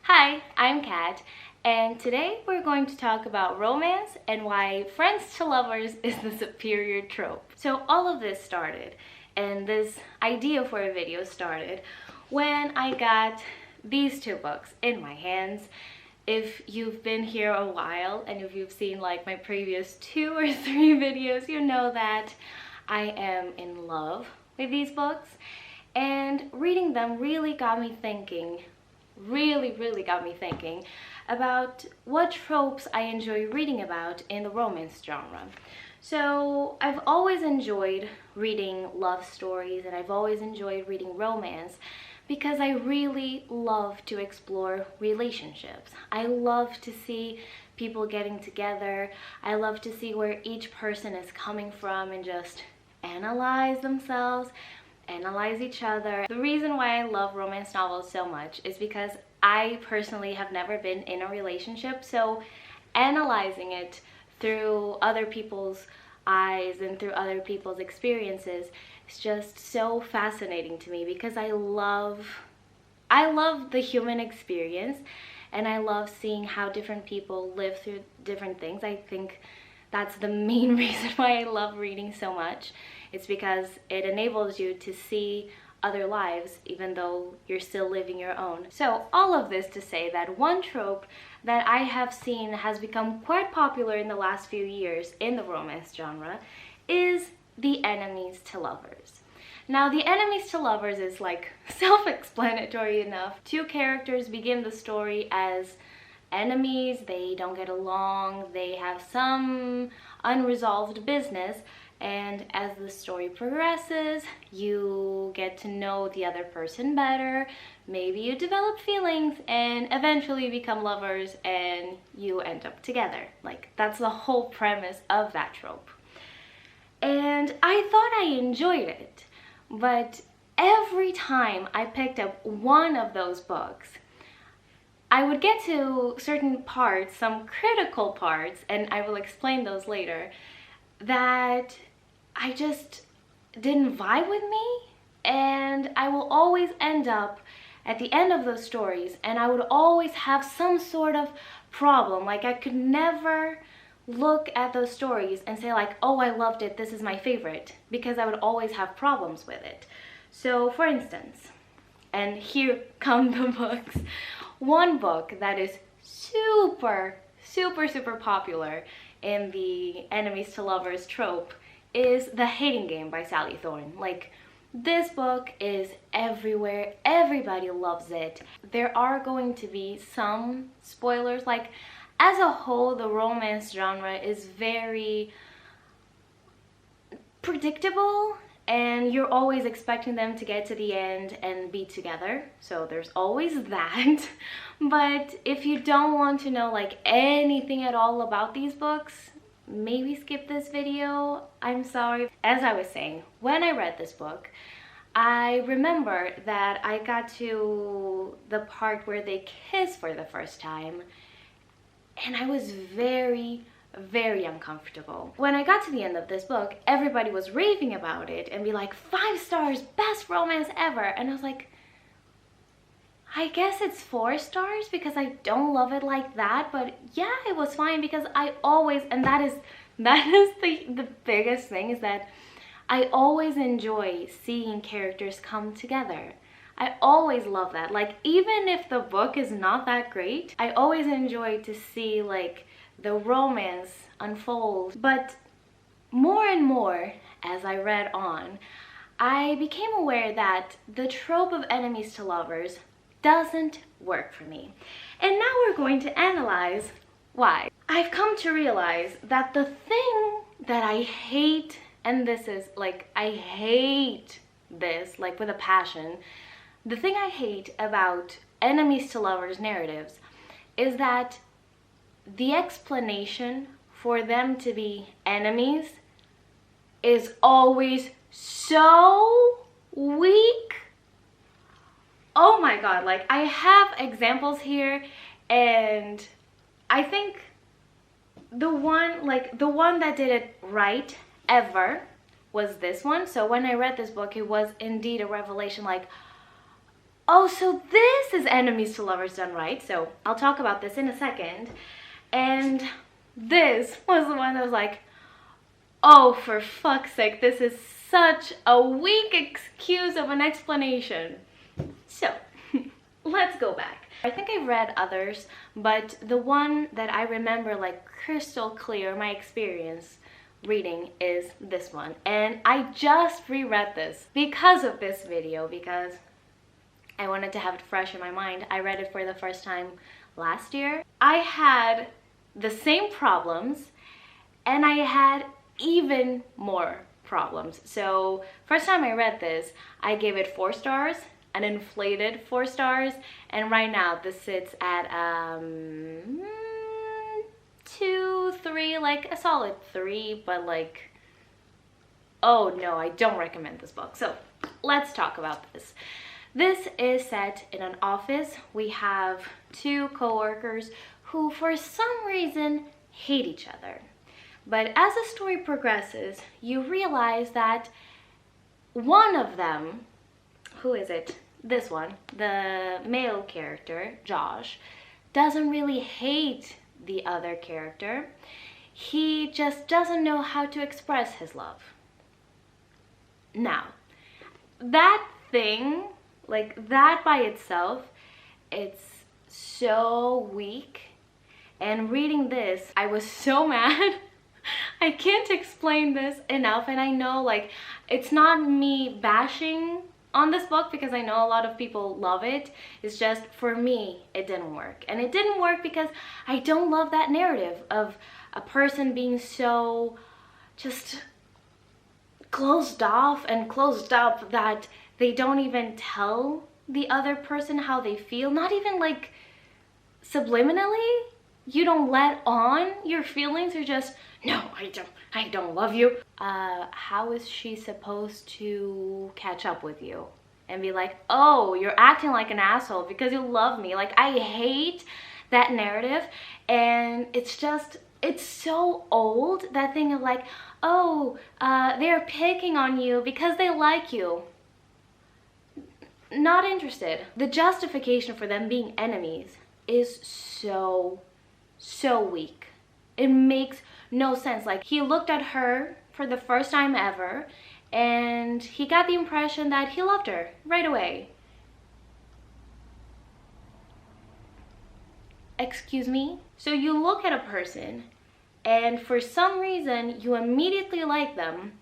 Hi, I'm Kat, and today we're going to talk about romance and why friends to lovers is the superior trope. So all of this started, and this idea for a video started when I got these two books in my hands. If you've been here a while and if you've seen like my previous 2 or 3 videos, you know that I am in love with these books, and reading them really got me thinking, really got me thinking about what tropes I enjoy reading about in the romance genre. So I've always enjoyed reading love stories and I've always enjoyed reading romance because I really love to explore relationships. I love to see people getting together. I love to see where each person is coming from and just analyze themselves, analyze each other. The reason why I love romance novels so much is because I personally have never been in a relationship, so analyzing it through other people's eyes and through other people's experiences is just so fascinating to me because I love the human experience, and I love seeing how different people live through different things. I think that's the main reason why I love reading so much. It's because it enables you to see other lives even though you're still living your own. So all of this to say that one trope that I have seen has become quite popular in the last few years in the romance genre is the enemies to lovers. Now, the enemies to lovers is like self-explanatory enough. 2 characters begin the story as enemies, they don't get along, they have some unresolved business, and as the story progresses, you get to know the other person better, maybe you develop feelings, and eventually become lovers and you end up together. Like, that's the whole premise of that trope. And I thought I enjoyed it, but every time I picked up one of those books, I would get to certain parts, some critical parts, and I will explain those later, that I just didn't vibe with me, and I will always end up at the end of those stories and I would always have some sort of problem. Like, I could never look at those stories and say like, oh, I loved it, this is my favorite, because I would always have problems with it. So for instance, and here come the books, one book that is super popular in the enemies to lovers trope is The Hating Game by Sally Thorne. Like, this book is everywhere, everybody loves it. There are going to be some spoilers. Like, as a whole, the romance genre is very predictable and you're always expecting them to get to the end and be together, so there's always that. But if you don't want to know like anything at all about these books, maybe skip this video. I'm sorry. As I was saying, when I read this book, I remember that I got to the part where they kiss for the first time and I was very uncomfortable. When I got to the end of this book, everybody was raving about it and be like, 5 stars, best romance ever. And I was like, I guess it's 4 stars because I don't love it like that, but yeah, it was fine because I always, and that is the biggest thing, is that I always enjoy seeing characters come together. I always love that. Like, even if the book is not that great, I always enjoy to see like the romance unfold. But more and more as I read on, I became aware that the trope of enemies to lovers doesn't work for me. And now we're going to analyze why. I've come to realize that the thing that I hate, and this is like, I hate this like with a passion, the thing I hate about enemies to lovers narratives is that the explanation for them to be enemies is always so weak. Oh my god, like, I have examples here, and I think the one that did it right ever was this one. So when I read this book, it was indeed a revelation, like, oh, so this is enemies to lovers done right. So I'll talk about this in a second. And this was the one that was like, oh, for fuck's sake, this is such a weak excuse of an explanation. So let's go back. I think I've read others, but the one that I remember like crystal clear, my experience reading, is this one. And I just reread this because of this video, because I wanted to have it fresh in my mind. I read it for the first time last year. I had the same problems, and I had even more problems. So first time I read this, I gave it 4 stars, an inflated 4 stars, and right now this sits at 2, 3, like a solid 3, but like, oh no, I don't recommend this book. So let's talk about this. This is set in an office. We have 2 co-workers who for some reason hate each other. But as the story progresses, you realize that one of them, who is it? This one, the male character, Josh, doesn't really hate the other character. He just doesn't know how to express his love. Now, that thing, like that by itself, it's so weak. And reading this, I was so mad. I can't explain this enough, and I know like it's not me bashing on this book because I know a lot of people love it. It's just for me it didn't work, and it didn't work because I don't love that narrative of a person being so just closed off and closed up that they don't even tell the other person how they feel, not even like subliminally. You don't let on your feelings. You're just, no, I don't love you. How is she supposed to catch up with you and be like, oh, you're acting like an asshole because you love me? Like, I hate that narrative. And it's just, it's so old, that thing of like, oh, they're picking on you because they like you. Not interested. The justification for them being enemies is so weak. It makes no sense. Like, he looked at her for the first time ever and he got the impression that he loved her right away. Excuse me? So you look at a person and for some reason you immediately like them,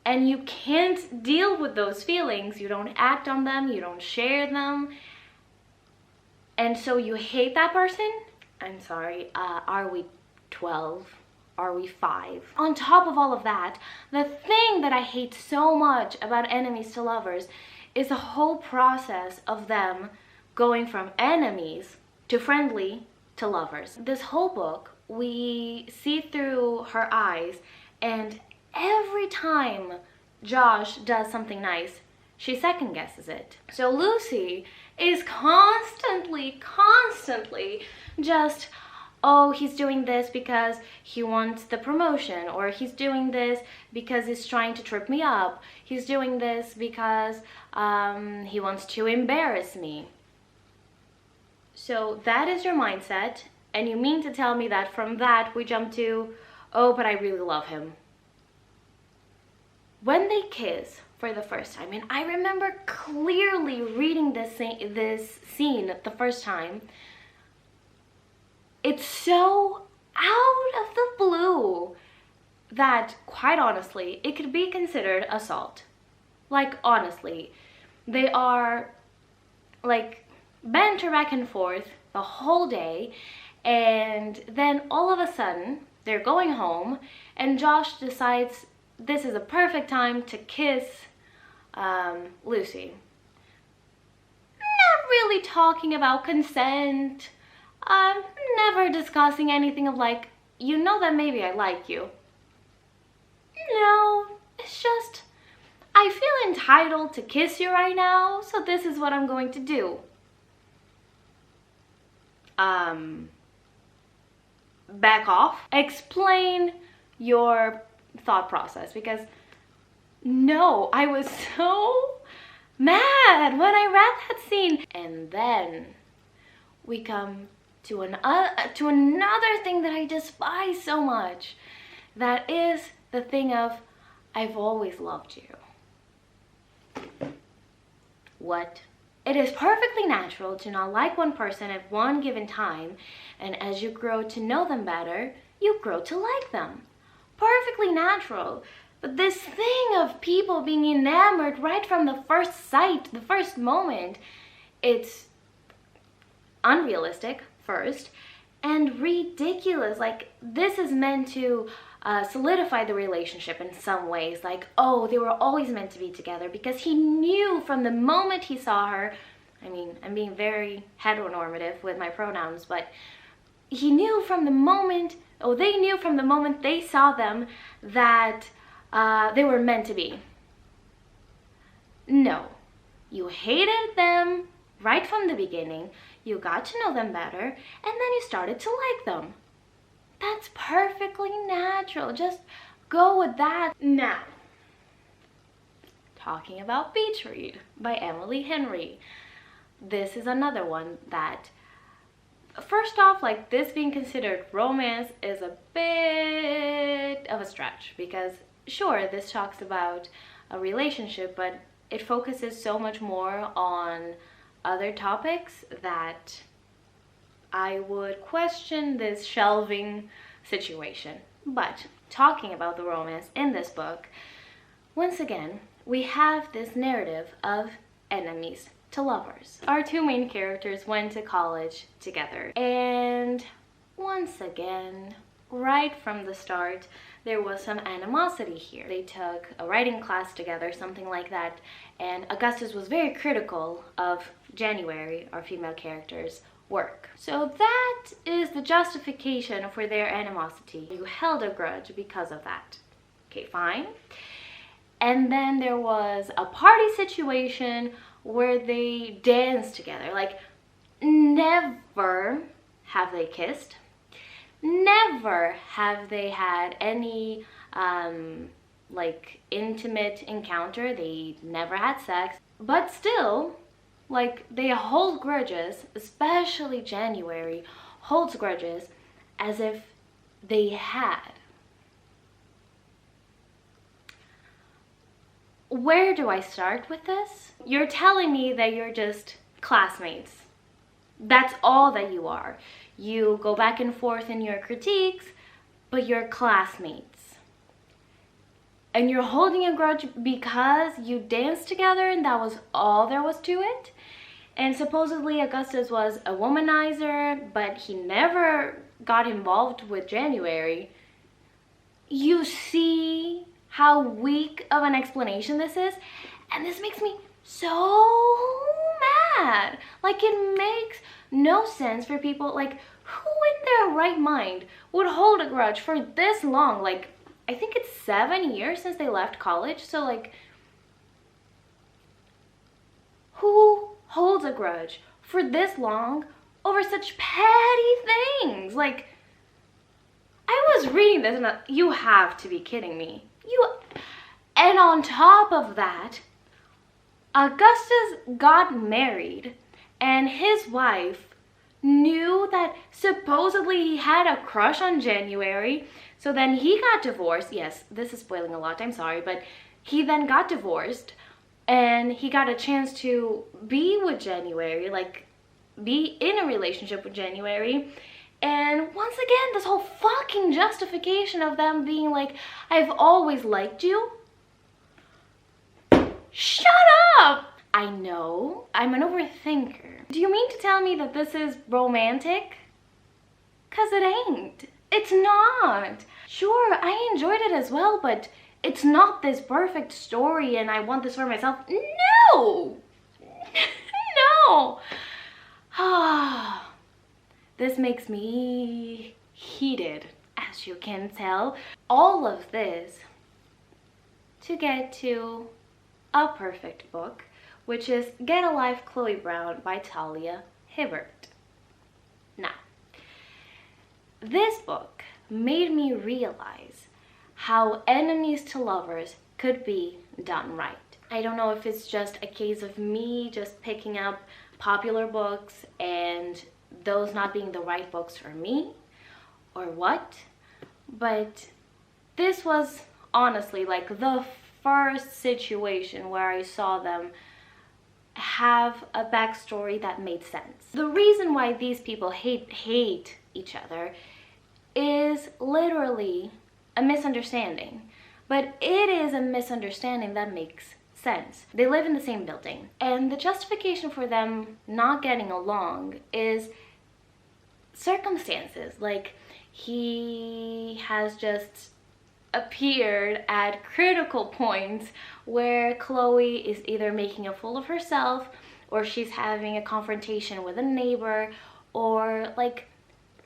and you can't deal with those feelings. You don't act on them, you don't share them, and so you hate that person? I'm sorry, are we 12? Are we 5? On top of all of that, the thing that I hate so much about enemies to lovers is the whole process of them going from enemies to friendly to lovers. This whole book, we see through her eyes, and every time Josh does something nice, she second guesses it. So Lucy is constantly just, oh, he's doing this because he wants the promotion, or he's doing this because he's trying to trip me up, he's doing this because he wants to embarrass me. So that is your mindset, and you mean to tell me that from that we jump to, oh, but I really love him. When they kiss for the first time, and I remember clearly reading this scene the first time, it's so out of the blue that, quite honestly, it could be considered assault. Like, honestly, they are like banter back and forth the whole day, and then all of a sudden they're going home and Josh decides this is a perfect time to kiss Lucy. Not really talking about consent, never discussing anything of like, you know that maybe I like you. No, it's just, I feel entitled to kiss you right now, so this is what I'm going to do. Back off. Explain your thought process, because no, I was so mad when I read that scene. And then we come to another thing that I despise so much. That is the thing of, I've always loved you. What? It is perfectly natural to not like one person at one given time, and as you grow to know them better, you grow to like them. Perfectly natural. But this thing of people being enamored right from the first sight, the first moment, it's unrealistic, first, and ridiculous. Like, this is meant to solidify the relationship in some ways. Like, oh, they were always meant to be together, because he knew from the moment he saw her. I mean, I'm being very heteronormative with my pronouns, but he knew from the moment, oh, they knew from the moment they saw them that they were meant to be. No, you hated them right from the beginning, you got to know them better, and then you started to like them. That's perfectly natural. Just go with that. Now, talking about Beach Read by Emily Henry. This is another one that, first off, like, this being considered romance is a bit of a stretch, because sure, this talks about a relationship, but it focuses so much more on other topics that I would question this shelving situation. But talking about the romance in this book, once again, we have this narrative of enemies to lovers. Our two main characters went to college together, and once again, right from the start, there was some animosity here. They took a writing class together, something like that, and Augustus was very critical of January, our female character's work. So that is the justification for their animosity. You held a grudge because of that. Okay, fine. And then there was a party situation where they danced together. Like, never have they kissed. Never have they had any like intimate encounter. They never had sex, but still, like, they hold grudges, especially January holds grudges as if they had. Where do I start with this? You're telling me that you're just classmates. That's all that you are. You go back and forth in your critiques, but you're classmates. And you're holding a grudge because you danced together and that was all there was to it? And supposedly Augustus was a womanizer, but he never got involved with January. You see how weak of an explanation this is? And this makes me so mad. Like, it makes no sense for people. Like, who in their right mind would hold a grudge for this long? Like, I think it's 7 years since they left college. So, like, who holds a grudge for this long over such petty things? Like, I was reading this and you have to be kidding me. And on top of that, Augustus got married and his wife knew that supposedly he had a crush on January. So then he got divorced. Yes, this is spoiling a lot, I'm sorry, but he then got divorced and he got a chance to be with January, like be in a relationship with January. And once again, this whole fucking justification of them being like, I've always liked you. Shut up! I know, I'm an overthinker. Do you mean to tell me that this is romantic? 'Cause it ain't. It's not. Sure, I enjoyed it as well, but it's not this perfect story and I want this for myself. No! No! This makes me heated, as you can tell. All of this to get to a perfect book, which is Get a Life, Chloe Brown by Talia Hibbert. Now, this book made me realize how enemies to lovers could be done right. I don't know if it's just a case of me just picking up popular books and those not being the right books for me or what, but this was honestly like the first situation where I saw them have a backstory that made sense. The reason why these people hate each other is literally a misunderstanding, but it is a misunderstanding that makes sense. They live in the same building, and the justification for them not getting along is circumstances. Like, he has just appeared at critical points where Chloe is either making a fool of herself, or she's having a confrontation with a neighbor, or like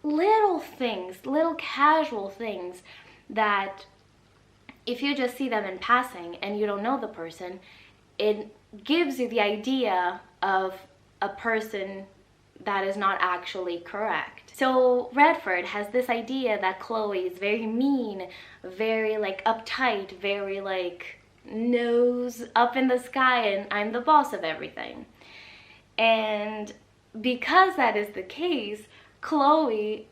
little things, little casual things that if you just see them in passing and you don't know the person, it gives you the idea of a person that is not actually correct. So Redford has this idea that Chloe is very mean, very like uptight, very like nose up in the sky and I'm the boss of everything. And because that is the case, Chloe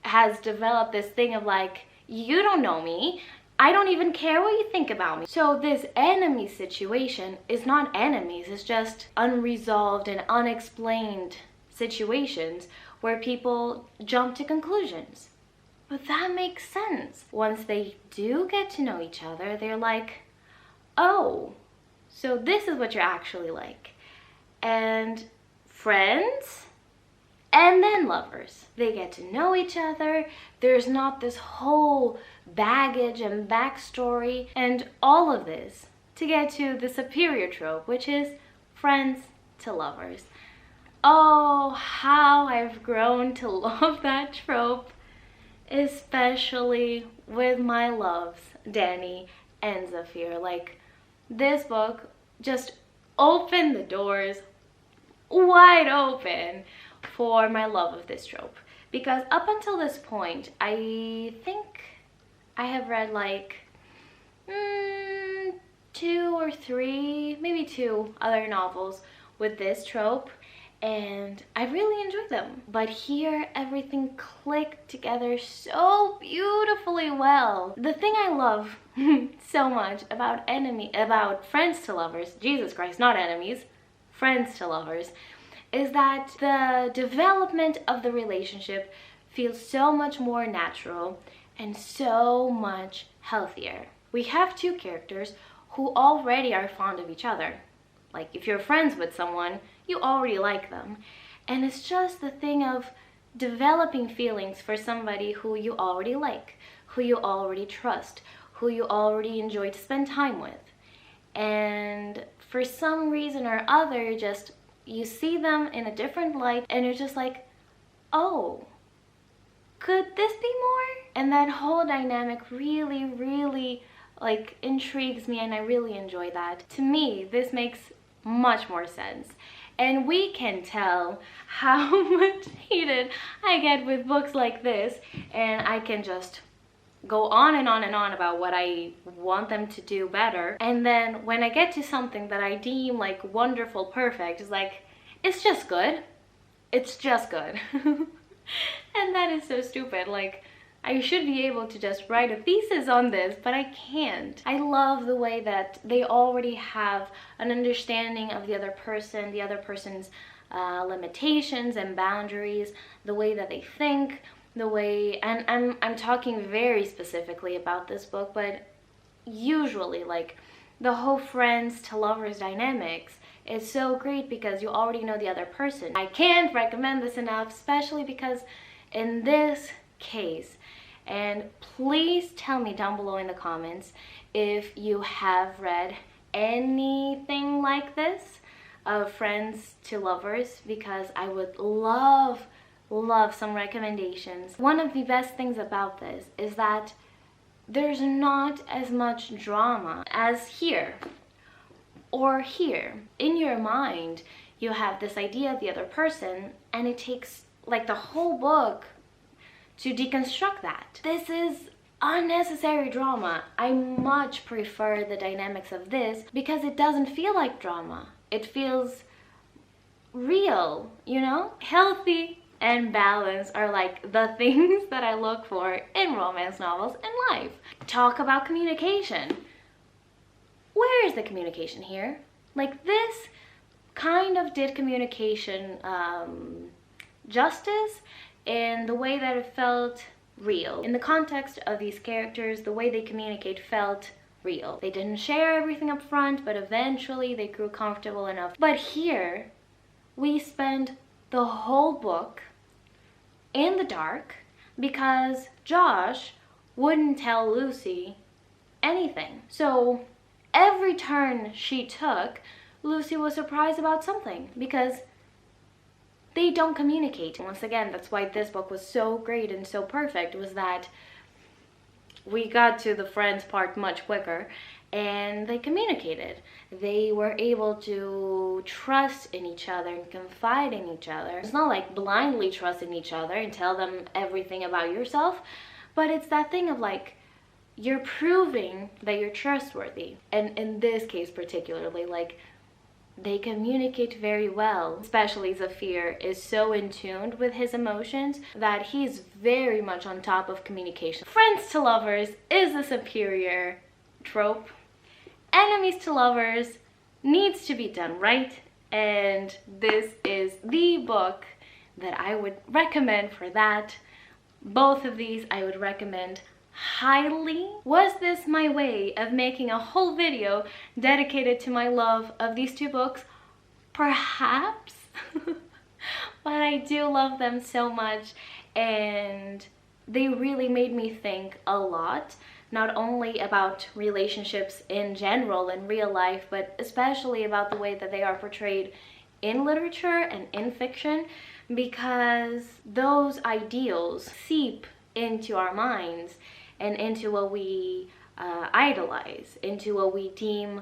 has developed this thing of like, you don't know me, I don't even care what you think about me. So this enemy situation is not enemies, it's just unresolved and unexplained situations where people jump to conclusions. But that makes sense. Once they do get to know each other, they're like, oh, so this is what you're actually like. And friends, and then lovers. They get to know each other. There's not this whole baggage and backstory and all of this to get to the superior trope, which is friends to lovers. Oh, how I've grown to love that trope, especially with my loves, Dani and Zafir. Like, this book just opened the doors wide open for my love of this trope. Because up until this point, I think I have read like 2 or 3, maybe 2 other novels with this trope, and I really enjoyed them. But here, everything clicked together so beautifully well. The thing I love so much about friends to lovers, Jesus Christ, not enemies, friends to lovers, is that the development of the relationship feels so much more natural and so much healthier. We have 2 characters who already are fond of each other. Like, if you're friends with someone, you already like them. And it's just the thing of developing feelings for somebody who you already like, who you already trust, who you already enjoy to spend time with. And for some reason or other, you see them in a different light and you're just like, oh, could this be more? And that whole dynamic really, really like intrigues me, and I really enjoy that. To me, this makes much more sense. And we can tell how much heated I get with books like this, and I can just go on and on and on about what I want them to do better. And then when I get to something that I deem like wonderful, perfect, it's like, it's just good. It's just good. And that is so stupid. Like, I should be able to just write a thesis on this, but I can't. I love the way that they already have an understanding of the other person, the other person's limitations and boundaries, the way that they think, the way, and I'm talking very specifically about this book, but usually like the whole friends to lovers dynamics is so great because you already know the other person. I can't recommend this enough, especially because in this case, and please tell me down below in the comments if you have read anything like this of friends to lovers, because I would love some recommendations. One of the best things about this is that there's not as much drama as here or here. In your mind, you have this idea of the other person, and it takes like the whole book to deconstruct that. This is unnecessary drama. I much prefer the dynamics of this because it doesn't feel like drama. It feels real, you know? Healthy and balance are like the things that I look for in romance novels and life. Talk about communication. Where is the communication here? Like, this kind of did communication justice in the way that it felt real. In the context of these characters, the way they communicate felt real. They didn't share everything up front, but eventually they grew comfortable enough. But here, we spend the whole book in the dark because Josh wouldn't tell Lucy anything. So every turn she took, Lucy was surprised about something because they don't communicate. Once again, that's why this book was so great and so perfect, was that we got to the friends part much quicker and they communicated. They were able to trust in each other and confide in each other. It's not like blindly trusting each other and tell them everything about yourself, but it's that thing of like, you're proving that you're trustworthy. And in this case particularly, like, they communicate very well. Especially Zafir is so in tune with his emotions that he's very much on top of communication. Friends to lovers is the superior trope. Enemies to lovers needs to be done right, and this is the book that I would recommend for that. Both of these I would recommend highly. Was this my way of making a whole video dedicated to my love of these two books? Perhaps. But I do love them so much, and they really made me think a lot, not only about relationships in general in real life, but especially about the way that they are portrayed in literature and in fiction, because those ideals seep into our minds and into what we idolize, into what we deem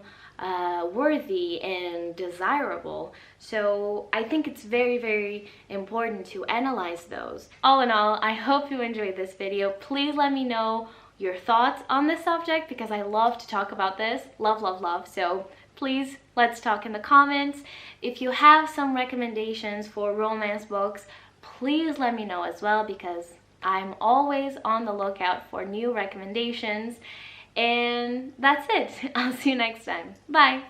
worthy and desirable. So I think it's very, very important to analyze those. All in all, I hope you enjoyed this video. Please let me know your thoughts on this subject because I love to talk about this. Love, love, love. So please, let's talk in the comments. If you have some recommendations for romance books, please let me know as well, because I'm always on the lookout for new recommendations. And that's it. I'll see you next time. Bye.